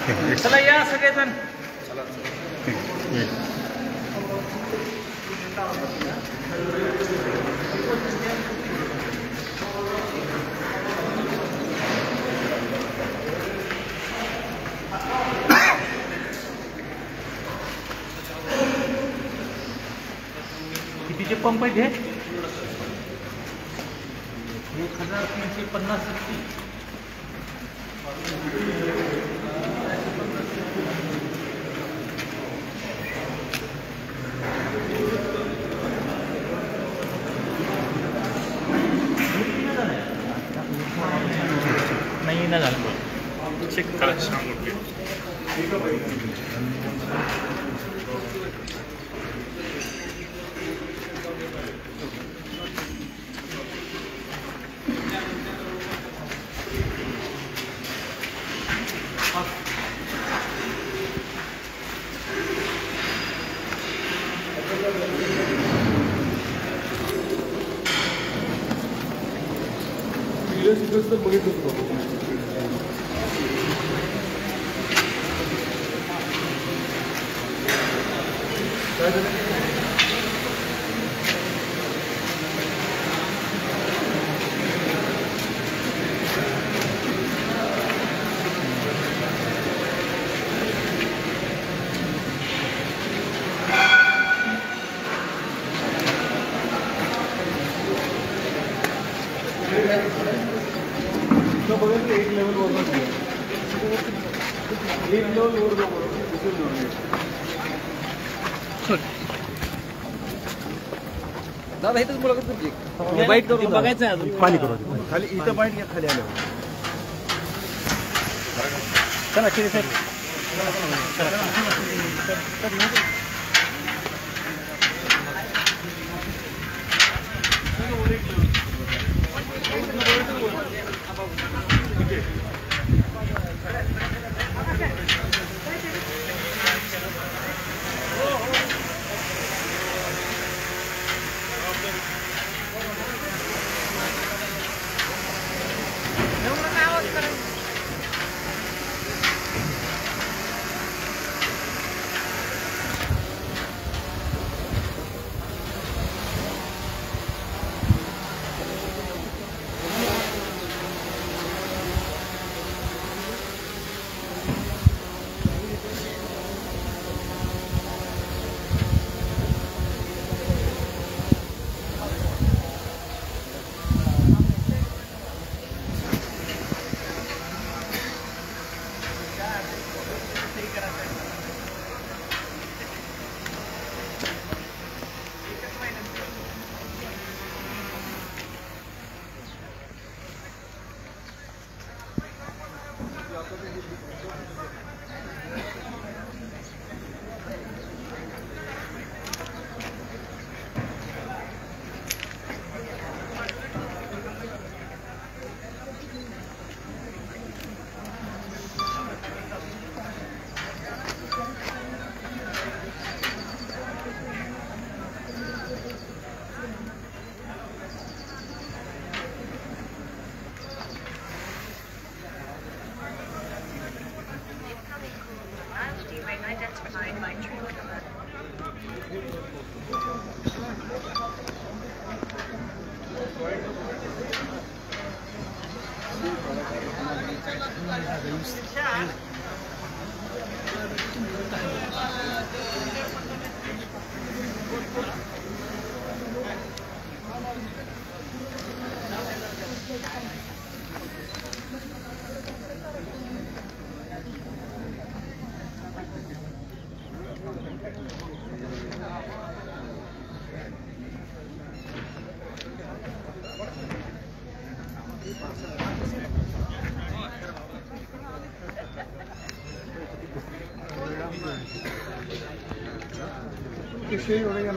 चला या सगळेजण. कितीचे पंप आहेत हे? 1350. नाही ना झालं चेक करा. एक लेवल वर दादा इथंच मुलाखत तुमची बाईट करून बघायचं आहे. अजून पाणी करू खाली इथं बाईट घ्या खाली आल्यावर. चला ठीक आहे विषय हो गया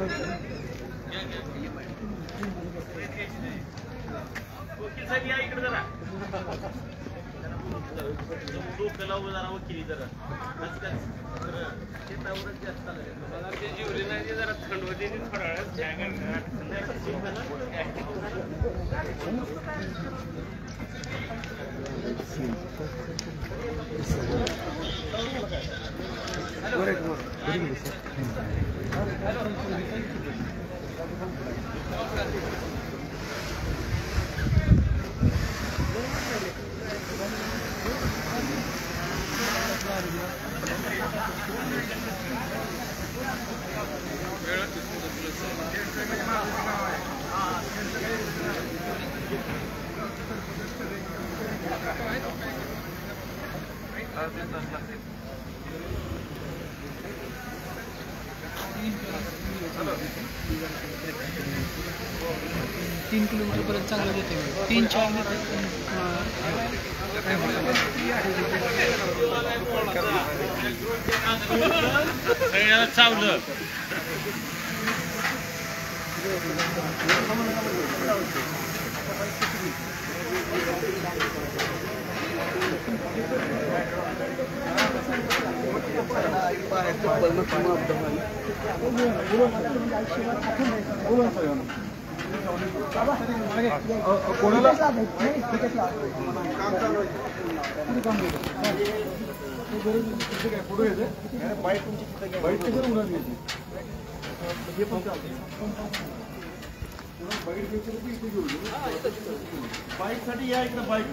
तीन किलोमीटर पर्यंत चांगलं देते 3-4 सगळ्याला चावलं. कोणाला पुढे येते बाईक कशाला उडत घ्यायची हे पण बाईक घेऊन बाईक साठी या इकडे बाईक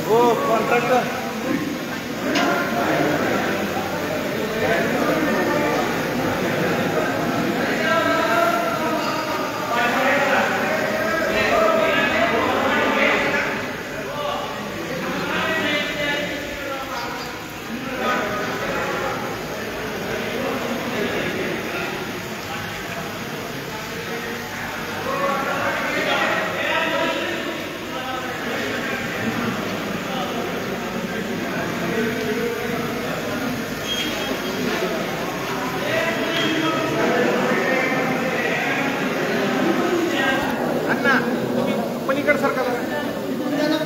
हो कॉन्ट्रॅक्टर पलीकडे सरकार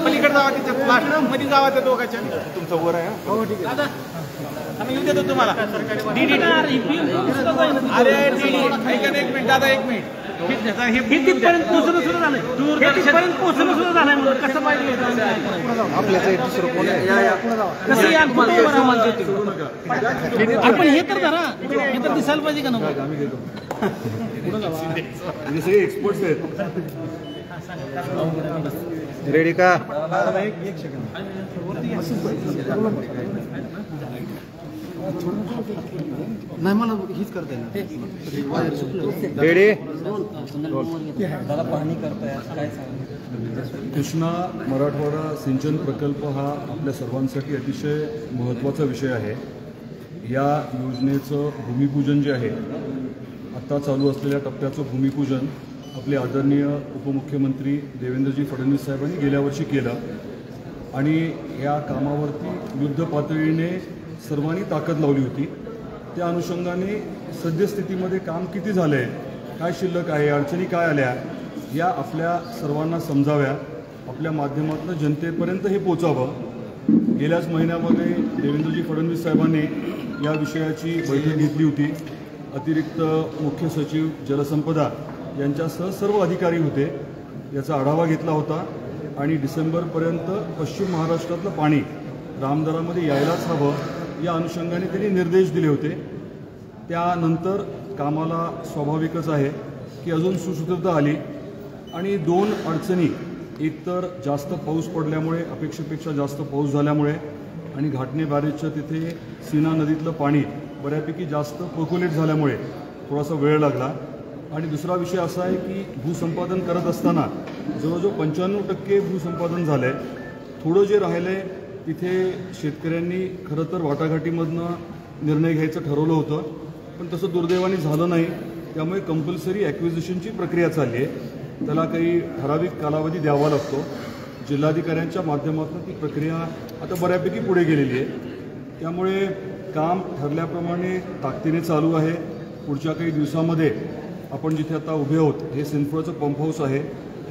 पलीकडे जावा तिच्या लास्ट मध्ये जावा त्या दोघांच्या तुमचं वर आहे. हो ठीक आहे आम्ही येऊ देतो तुम्हाला. अरे ऐका एक मिनिट दादा एक मिनिट तिथपर्यंत पोहोचणं सुद्धा झालंय तिथपर्यंत पोहोचणं सुद्धा झालंय म्हणून कसं पाहिजे आपण हे तर धरा हे तर दिसायला पाहिजे का नको आम्ही घेतो सगळे एक्सपर्ट्स आहेत. रेडी का एक सेकंड नाही मला हीच करता येणार. रेडी दादा पाहणी करताय काय सांगा. कृष्णा मराठवाडा सिंचन प्रकल्प हा आपल्या सर्वांसाठी अतिशय महत्त्वाचा विषय आहे. या योजनेचं भूमिपूजन जे आहे आत्ता चालू असलेल्या टप्प्याचं भूमिपूजन आपले आदरणीय उपमुख्यमंत्री देवेंद्रजी फडणवीस साहेबांनी गेल्या वर्षी केलं आणि या कामावरती युद्ध पातळीने सर्वांनी ताकद लावली होती. त्या अनुषंगाने सद्यस्थितीमध्ये काम किती झालं आहे, काय शिल्लक आहे, अडचणी काय आल्या या आपल्या सर्वांना समजाव्या, आपल्या माध्यमातून जनतेपर्यंत हे पोचावं. गेल्याच महिन्यामध्ये देवेंद्रजी फडणवीस साहेबांनी या विषयाची बैठक घेतली होती. अतिरिक्त मुख्य सचिव जलसंपदा यांच्यासह सर्व अधिकारी होते. याचा आढावा घेतला होता आणि डिसेंबरपर्यंत पश्चिम महाराष्ट्रातलं पाणी रामदरामध्ये यायलाच हवं या अनुषंगाने त्यांनी निर्देश दिले होते. त्यानंतर कामाला स्वाभाविकच आहे की अजून सुसूत्रता आली आणि दोन अडचणी, एकतर जास्त पाऊस पडल्यामुळे अपेक्षेपेक्षा जास्त पाऊस झाल्यामुळे आणि घाटणे बॅरेजच्या तिथे सीना नदीतलं पाणी बऱ्यापैकी जास्त पर्क्युलेट झाल्यामुळे थोडासा वेळ लागला. आणि दुसरा विषय असा आहे की भूसंपादन करत असताना जवळजवळ 95% भूसंपादन झालं आहे. थोडं जे राहिलं आहे तिथे शेतकऱ्यांनी खरं तर वाटाघाटीमधनं निर्णय घ्यायचं ठरवलं होतं, पण तसं दुर्दैवाने झालं नाही. त्यामुळे कंपल्सरी ॲक्विजिशनची प्रक्रिया चालली आहे. त्याला काही ठराविक कालावधी द्यावा लागतो. जिल्हाधिकाऱ्यांच्या माध्यमातून ती प्रक्रिया आता बऱ्यापैकी पुढे गेलेली आहे. त्यामुळे काम ठरल्याप्रमाणे ताकदीने चालू आहे. पुढच्या काही दिवसामध्ये आपण जिथे आता उभे आहोत हे सिंदफळचं पंप हाऊस आहे.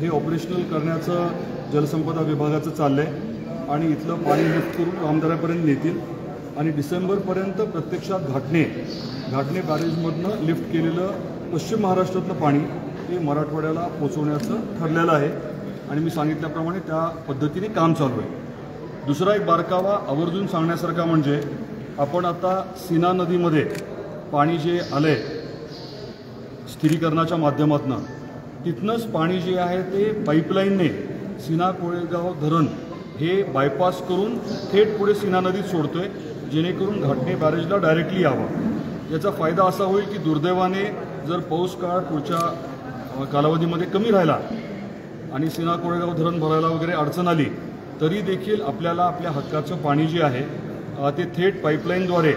हे ऑपरेशनल करण्याचं जलसंपदा विभागाचं चाललं आहे आणि इथलं पाणी लिफ्ट करून आमदारापर्यंत नेतील आणि डिसेंबरपर्यंत प्रत्यक्षात घाटणे बॅरेजमधनं लिफ्ट केलेलं पश्चिम महाराष्ट्रातलं पाणी हे मराठवाड्याला पोचवण्याचं ठरलेलं आहे आणि मी सांगितल्याप्रमाणे त्या पद्धतीने काम चालू आहे. दुसरा एक बारकावा आवर्जून सांगण्यासारखा म्हणजे आपण आता सीना नदीमध्ये पाणी जे आलं आहे स्थिरीकरणाच्या माध्यमातून तिथनंच पाणी जे आहे ते पाईपलाईनने सीना कोळेगाव धरण हे बायपास करून थेट पुढे सीना नदीत सोडतोय जेणेकरून घाटणे बॅरेजला डायरेक्टली यावं. याचा फायदा असा होईल की दुर्दैवाने जर पाऊस काळ पुढच्या कालावधीमध्ये कमी राहिला आणि सीना कोळेगाव धरण भरायला वगैरे अडचण आली तरी देखील आपल्याला आपल्या हक्काचं पाणी जे आहे ते थेट पाईपलाईनद्वारे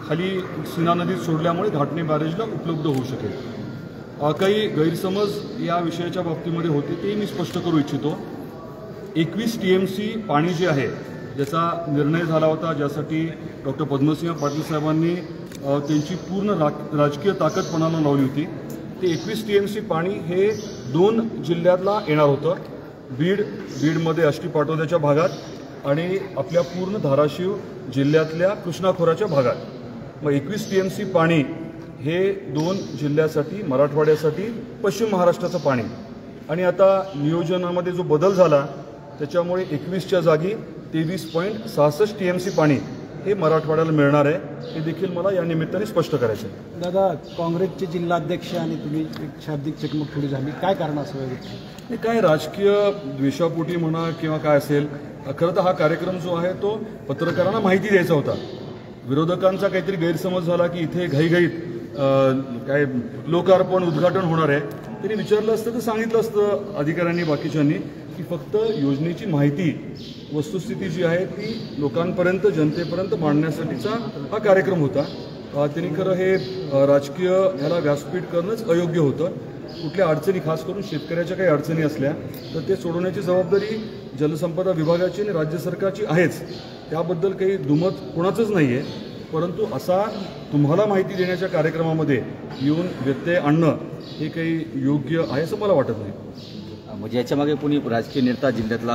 खाली सीना नदीत सोडल्यामुळे घाटणे बॅरेजला उपलब्ध होऊ शकेल. काही गैरसमज या विषयाच्या बाबतीमध्ये होते ते मी स्पष्ट करू इच्छितो. 21 TMC पाणी जे आहे ज्याचा निर्णय झाला होता ज्यासाठी डॉक्टर पद्मसिंह पाटील साहेबांनी त्यांची पूर्ण राजकीय ताकद पणाला लावली होती ते 21 TMC पाणी हे 2 जिल्ह्यातला येणार होतं. बीडमध्ये आष्टी पाटोद्याच्या भागात आणि आपल्या पूर्ण धाराशिव जिल्ह्यातल्या कृष्णा खोऱ्याच्या भागात. मग 21 TMC पाणी हे 2 जिल्ह्यासाठी मराठवाड्यासाठी पश्चिम महाराष्ट्राचं पाणी आणि आता नियोजनामध्ये जो बदल झाला त्याच्यामुळे 21च्या जागी 23.66 TMC पाणी हे मराठवाड्याला मिळणार आहे. हे देखील मला या निमित्ताने स्पष्ट करायचं आहे. दादा, काँग्रेसचे जिल्हाध्यक्ष आणि तुम्ही एक शाब्दिक चकमक थोडी झाली, काय कारण असावं? हे काय राजकीय द्वेषापोटी म्हणा किंवा काय असेल. खरं तर हा कार्यक्रम जो आहे तो पत्रकारांना माहिती द्यायचा होता. विरोधकांचा काहीतरी गैरसमज झाला की इथे घाईघाईत काय लोकार्पण उद्घाटन होणार आहे. त्यांनी विचारलं असतं तर सांगितलं असतं अधिकाऱ्यांनी बाकीच्यांनी की फक्त योजनेची माहिती वस्तुस्थिती जी आहे ती लोकांपर्यंत जनतेपर्यंत मांडण्यासाठीचा हा कार्यक्रम होता. त्यांनी खरं हे राजकीय ह्याला व्यासपीठ करणंच अयोग्य होतं. कुठल्या अडचणी खास करून शेतकऱ्याच्या काही अडचणी असल्या तर ते सोडवण्याची जबाबदारी जलसंपदा विभागाची आणि राज्य सरकारची आहेच. त्याबद्दल काही दुमत कोणाचंच नाही आहे. परंतु असा तुम्हाला माहिती देण्याच्या कार्यक्रमामध्ये येऊन व्यत्यय आणणं हे काही योग्य आहे असं मला वाटत नाही. म्हणजे याच्यामागे कोणी राजकीय नेता जिल्ह्यातला